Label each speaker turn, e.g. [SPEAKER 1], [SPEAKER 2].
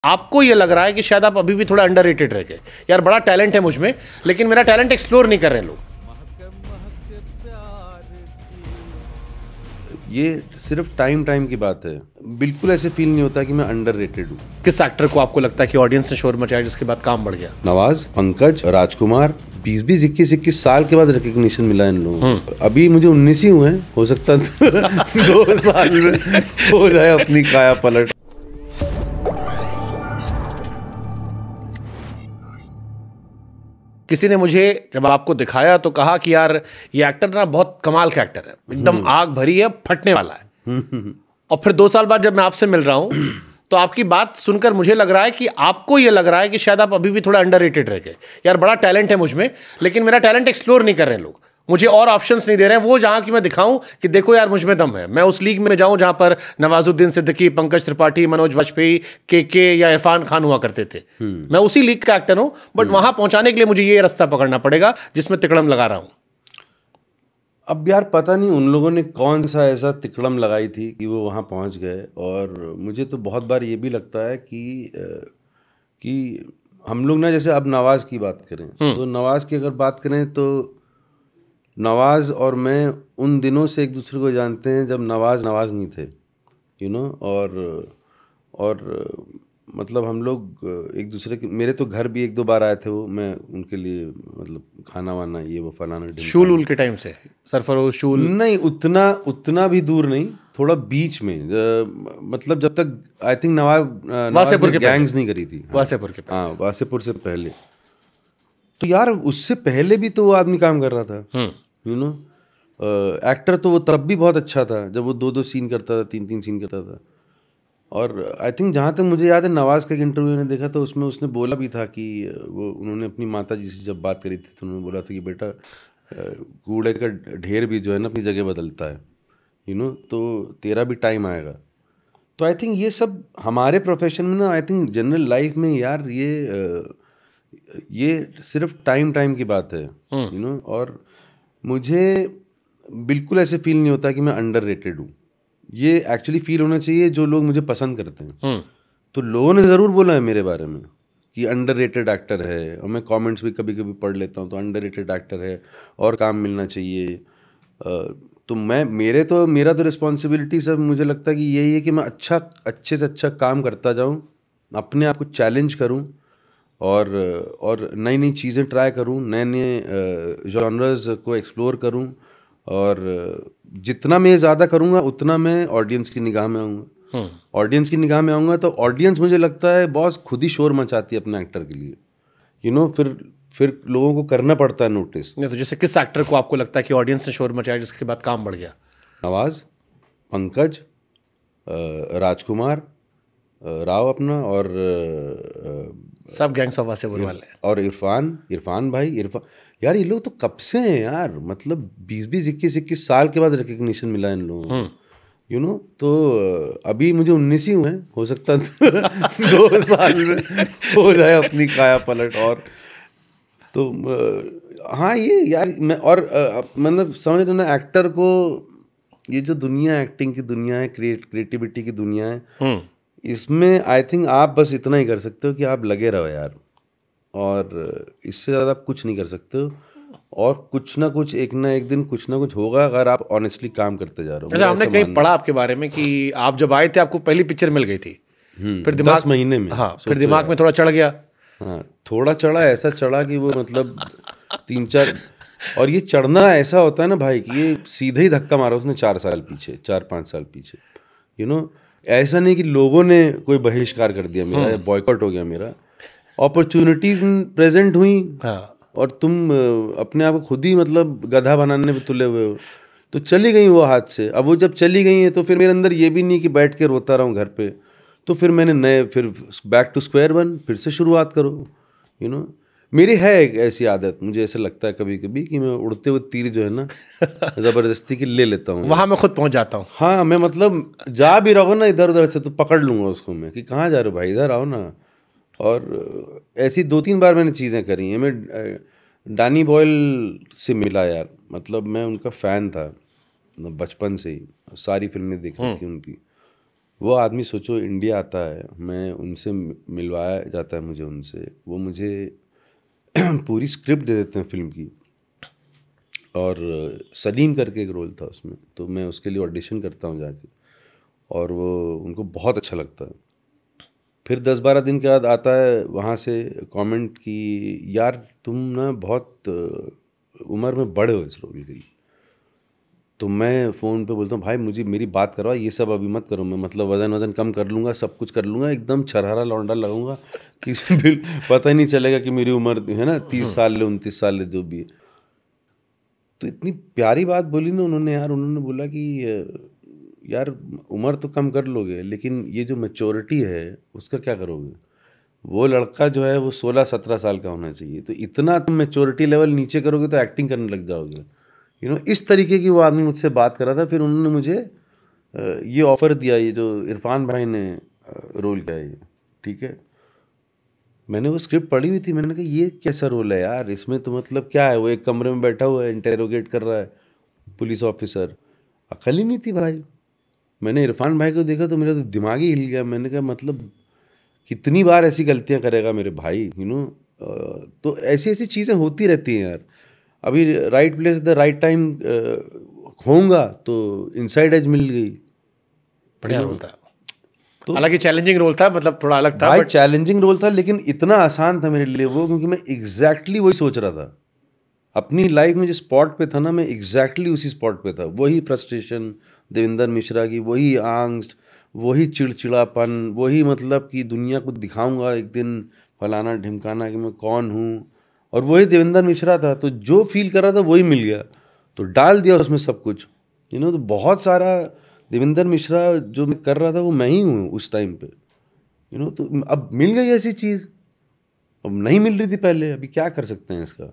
[SPEAKER 1] आपको ये लग रहा है कि शायद आप अभी भी थोड़ा अंडररेटेड रह गए, यार बड़ा टैलेंट है मुझ में, लेकिन मेरा टैलेंट एक्सप्लोर नहीं कर रहे लोग।
[SPEAKER 2] ये सिर्फ टाइम की बात है। बिल्कुल ऐसे फील नहीं होता कि मैं अंडररेटेड हूँ।
[SPEAKER 1] किस एक्टर को आपको लगता है कि ऑडियंस ने शोर मचाया जिसके बाद काम बढ़ गया?
[SPEAKER 2] नवाज, पंकज, राजकुमार। 20-20, 21-21 साल के बाद रिकग्निशन मिला इन लोगों को। अभी मुझे 19 ही हुए हैं, हो सकता है 2 साल में हो जाए अपनी काया पलट।
[SPEAKER 1] किसी ने मुझे जब आपको दिखाया तो कहा कि यार ये एक्टर ना बहुत कमाल का एक्टर है, एकदम आग भरी है, फटने वाला है। और फिर 2 साल बाद जब मैं आपसे मिल रहा हूं तो आपकी बात सुनकर मुझे लग रहा है कि आपको ये लग रहा है कि शायद आप अभी भी थोड़ा अंडररेटेड रह गए, यार बड़ा टैलेंट है मुझ में, लेकिन मेरा टैलेंट एक्सप्लोर नहीं कर रहे लोग, मुझे और ऑप्शंस नहीं दे रहे हैं वो जहां की मैं दिखाऊं कि देखो यार मुझ में दम है, मैं उस लीग में जाऊं जहां पर नवाजुद्दीन सिद्दीकी, पंकज त्रिपाठी, मनोज वाजपेयी, के या इरफान खान हुआ करते थे। मैं उसी लीग का एक्टर हूं, बट वहां पहुंचाने के लिए मुझे ये रास्ता पकड़ना पड़ेगा जिसमें तिकड़म लगा रहा हूं।
[SPEAKER 2] अब यार पता नहीं उन लोगों ने कौन सा ऐसा तिकड़म लगाई थी कि वो वहाँ पहुँच गए। और मुझे तो बहुत बार ये भी लगता है कि हम लोग ना, जैसे अब नवाज़ की बात करें तो नवाज़ की अगर बात करें तो नवाज़ और मैं उन दिनों से एक दूसरे को जानते हैं जब नवाज़ नहीं थे, और मतलब हम लोग एक दूसरे के, मेरे तो घर भी 1-2 बार आए थे वो, मैं उनके लिए मतलब खाना वाना ये वो फलाना
[SPEAKER 1] शूल उल के टाइम से सरफरोश शूल
[SPEAKER 2] नहीं, उतना भी दूर नहीं, थोड़ा बीच में, मतलब जब तक आई थिंक नवाज़ ने गैंग्स नहीं करी थी।
[SPEAKER 1] वासेपुर के
[SPEAKER 2] हाँ, वासेपुर से पहले तो यार उससे पहले भी तो वो आदमी काम कर रहा था, एक्टर तो वो तब भी बहुत अच्छा था जब वो 2-2 सीन करता था, 3-3 सीन करता था। और आई थिंक जहाँ तक मुझे याद है नवाज़ का एक इंटरव्यू मैंने देखा तो उसमें उसने बोला भी था कि वो उन्होंने अपनी माता जी से जब बात करी थी तो उन्होंने बोला था कि बेटा कूड़े का ढेर भी जो है ना अपनी जगह बदलता है, तो तेरा भी टाइम आएगा। तो आई थिंक ये सब हमारे प्रोफेशन में ना, आई थिंक जनरल लाइफ में यार ये सिर्फ टाइम की बात है, और मुझे बिल्कुल ऐसे फील नहीं होता कि मैं अंडररेटेड हूँ। ये एक्चुअली फील होना चाहिए जो लोग मुझे पसंद करते हैं। तो लोगों ने ज़रूर बोला है मेरे बारे में कि अंडररेटेड एक्टर है, और मैं कमेंट्स भी कभी कभी पढ़ लेता हूँ तो अंडररेटेड एक्टर है और काम मिलना चाहिए। तो मेरा तो रिस्पॉन्सिबिलिटी सब मुझे लगता है कि यही है कि मैं अच्छे से अच्छा काम करता जाऊँ, अपने आप को चैलेंज करूँ, और नई नई चीज़ें ट्राई करूँ, नए जॉनर्स को एक्सप्लोर करूँ, और जितना मैं ज़्यादा करूँगा उतना मैं ऑडियंस की निगाह में आऊँगा। ऑडियंस की निगाह में आऊँगा तो ऑडियंस मुझे लगता है बॉस खुद ही शोर मचाती है अपने एक्टर के लिए, फिर लोगों को करना पड़ता है नोटिस।
[SPEAKER 1] नहीं तो जैसे किस एक्टर को आपको लगता है कि ऑडियंस ने शोर मचाया जिसके बाद काम बढ़ गया?
[SPEAKER 2] नवाज़, पंकज, राजकुमार राव अपना, और
[SPEAKER 1] सब गैंग्स ऑफ वासेपुर वाले, और
[SPEAKER 2] इरफान भाई। यार ये लोग तो कब से हैं यार, मतलब 20-20, 21-21 साल के बाद रिकग्निशन मिला इन लोगों को, तो अभी मुझे 19 ही हुए हैं, हो सकता है 2 साल में हो जाए अपनी काया पलट। और तो हाँ, ये यार मैं और मतलब समझ रहे ना, एक्टर को ये जो दुनिया, एक्टिंग की दुनिया है, क्रिएटिविटी की दुनिया है, इसमें आई थिंक आप बस इतना ही कर सकते हो कि आप लगे रहो यार, और इससे ज़्यादा आप कुछ नहीं कर सकते हो, और कुछ ना कुछ एक दिन कुछ ना कुछ होगा अगर आप ऑनेस्टली काम करते जा रहे हो।
[SPEAKER 1] अच्छा, हमने कहीं पढ़ा आपके बारे में कि आप जब आए थे आपको पहली पिक्चर मिल गई थी,
[SPEAKER 2] फिर 10 महीने में।
[SPEAKER 1] हाँ, फिर दिमाग में थोड़ा चढ़ गया।
[SPEAKER 2] हाँ, थोड़ा चढ़ा, ऐसा चढ़ा कि वो मतलब 3-4, और ये चढ़ना ऐसा होता है ना भाई कि ये सीधे ही धक्का मारा उसने 4-5 साल पीछे, ऐसा नहीं कि लोगों ने कोई बहिष्कार कर दिया मेरा, बॉयकॉट हो गया मेरा। अपॉर्चुनिटीज प्रेजेंट हुई, और तुम अपने आप को खुद ही मतलब गधा बनाने पे तुले हुए हो, तो चली गई वो हाथ से। अब वो जब चली गई है तो फिर मेरे अंदर ये भी नहीं कि बैठ के रोता रहा हूँ घर पे, तो फिर मैंने फिर बैक टू स्क्वायर वन, फिर से शुरुआत करो। मेरी है एक ऐसी आदत, मुझे ऐसा लगता है कभी कभी कि मैं उड़ते हुए तीर जो है ना ज़बरदस्ती की ले लेता हूँ,
[SPEAKER 1] वहाँ मैं खुद पहुँच जाता हूँ।
[SPEAKER 2] हाँ, मैं मतलब जा भी रहा हूँ ना इधर उधर से तो पकड़ लूँगा उसको मैं कि कहाँ जा रहे हो भाई, इधर आओ ना। और ऐसी 2-3 बार मैंने चीज़ें करी हैं। मैं डैनी बॉयल से मिला यार, मतलब मैं उनका फ़ैन था बचपन से ही, सारी फिल्में देख रखी उनकी। वो आदमी सोचो इंडिया आता है, मैं उनसे मिलवाया जाता है मुझे उनसे, वो मुझे पूरी स्क्रिप्ट दे देते हैं फिल्म की, और सलीम करके एक रोल था उसमें, तो मैं उसके लिए ऑडिशन करता हूँ जाके, और वो उनको बहुत अच्छा लगता है। फिर 10-12 दिन के बाद आता है वहाँ से कमेंट कि यार तुम ना बहुत उम्र में बड़े हो इस रोल की। तो मैं फ़ोन पे बोलता हूँ भाई मुझे मेरी बात करवा, ये सब अभी मत करो, मैं मतलब वज़न कम कर लूँगा, सब कुछ कर लूँगा, एकदम छरहरा लौंडा लगूंगा, किसी भी पता ही नहीं चलेगा कि मेरी उम्र है ना 30 साल ले 29 साल ले जो भी है। तो इतनी प्यारी बात बोली ना उन्होंने यार, उन्होंने बोला कि यार उम्र तो कम कर लोगे लेकिन ये जो मैच्योरिटी है उसका क्या करोगे। वो लड़का जो है वो 16-17 साल का होना चाहिए, तो इतना तुम मैच्योरिटी लेवल नीचे करोगे तो एक्टिंग करने लग जाओगे। इस तरीके की वो आदमी मुझसे बात कर रहा था। फिर उन्होंने मुझे ये ऑफ़र दिया, ये जो इरफान भाई ने रोल किया है ये, ठीक है। मैंने वो स्क्रिप्ट पढ़ी हुई थी, मैंने कहा ये कैसा रोल है यार, इसमें तो मतलब क्या है, वो एक कमरे में बैठा हुआ है, इंटेरोगेट कर रहा है पुलिस ऑफिसर, अकल ही नहीं थी भाई। मैंने इरफान भाई को देखा तो मेरा तो दिमाग ही हिल गया। मैंने कहा मतलब कितनी बार ऐसी गलतियां करेगा मेरे भाई, तो ऐसी ऐसी चीज़ें होती रहती हैं यार। अभी right place the right time होऊंगा तो इनसाइड एज मिल गई।
[SPEAKER 1] बढ़िया रोल था, तो हालांकि चैलेंजिंग रोल था, मतलब थोड़ा अलग था
[SPEAKER 2] भाई, चैलेंजिंग रोल था लेकिन इतना आसान था मेरे लिए वो, क्योंकि मैं एग्जैक्टली वही सोच रहा था अपनी लाइफ में। जिस स्पॉट पे था ना, मैं एग्जैक्टली उसी स्पॉट पे था। वही फ्रस्ट्रेशन देवेंद्र मिश्रा की, वही आंगस्ट, वही चिड़चिड़ापन, वही मतलब कि दुनिया को दिखाऊंगा एक दिन फलाना ढिमकाना कि मैं कौन हूँ, और वही देवेंद्र मिश्रा था। तो जो फील कर रहा था वही मिल गया, तो डाल दिया उसमें सब कुछ। तो बहुत सारा देवेंद्र मिश्रा जो मैं कर रहा था वो मैं ही हूँ उस टाइम पे। तो अब मिल गई ऐसी चीज़, अब नहीं मिल रही थी पहले, अभी क्या कर सकते हैं इसका।